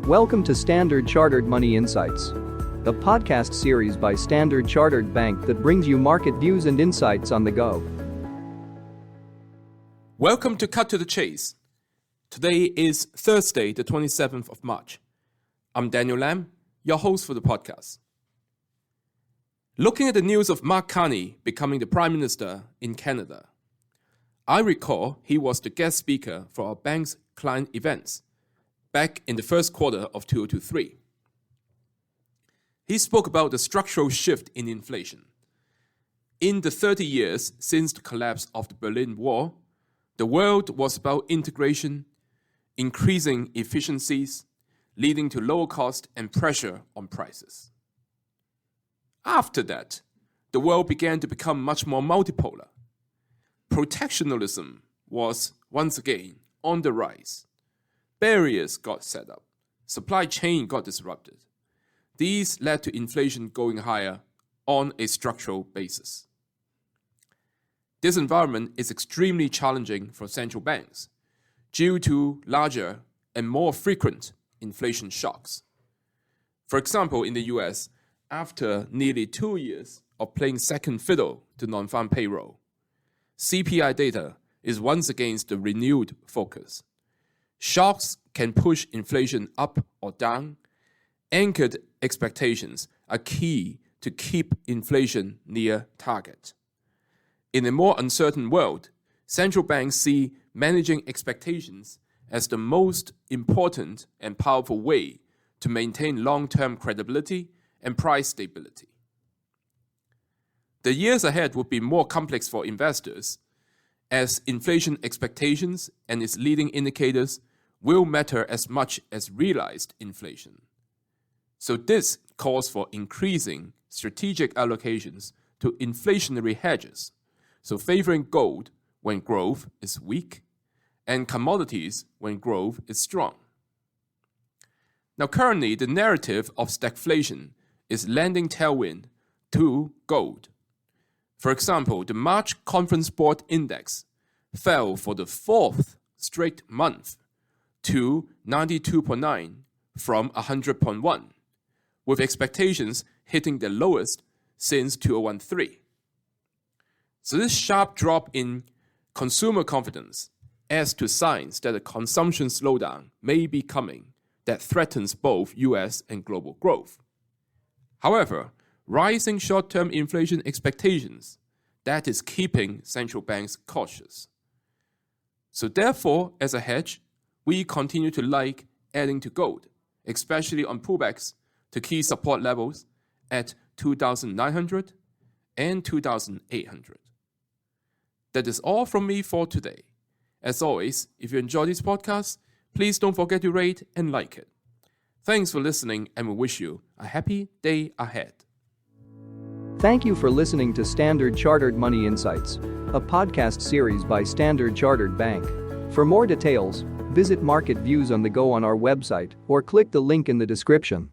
Welcome to Standard Chartered Money Insights, a podcast series by Standard Chartered Bank that brings you market views and insights on the go. Welcome to Cut to the Chase. Today is Thursday, the 27th of March. I'm Daniel Lam, your host for the podcast. Looking at the news of Mark Carney becoming the Prime Minister in Canada, I recall he was the guest speaker for our bank's client events back in the first quarter of 2023. He spoke about the structural shift in inflation. In the 30 years since the collapse of the Berlin Wall, the world was about integration, increasing efficiencies, leading to lower cost and pressure on prices. After that, the world began to become much more multipolar. Protectionism was once again on the rise. Barriers got set up. Supply chain got disrupted. These led to inflation going higher on a structural basis. This environment is extremely challenging for central banks due to larger and more frequent inflation shocks. For example, in the US, after nearly 2 years of playing second fiddle to non-farm payroll, CPI data is once again the renewed focus. Shocks can push inflation up or down. Anchored expectations are key to keep inflation near target. In a more uncertain world, central banks see managing expectations as the most important and powerful way to maintain long-term credibility and price stability. The years ahead will be more complex for investors, as inflation expectations and its leading indicators will matter as much as realized inflation. So this calls for increasing strategic allocations to inflationary hedges, so favoring gold when growth is weak and commodities when growth is strong. Now currently, the narrative of stagflation is lending tailwind to gold. For example, the March Conference Board Index fell for the fourth straight month to 92.9 from 100.1, with expectations hitting the lowest since 2013. So this sharp drop in consumer confidence adds to signs that a consumption slowdown may be coming that threatens both US and global growth. However, rising short-term inflation expectations, that is keeping central banks cautious. So therefore, as a hedge, we continue to like adding to gold, especially on pullbacks to key support levels at 2,900 and 2,800. That is all from me for today. As always, if you enjoy this podcast, please don't forget to rate and like it. Thanks for listening, and we wish you a happy day ahead. Thank you for listening to Standard Chartered Money Insights, a podcast series by Standard Chartered Bank. For more details, visit Market Views on the Go on our website or click the link in the description.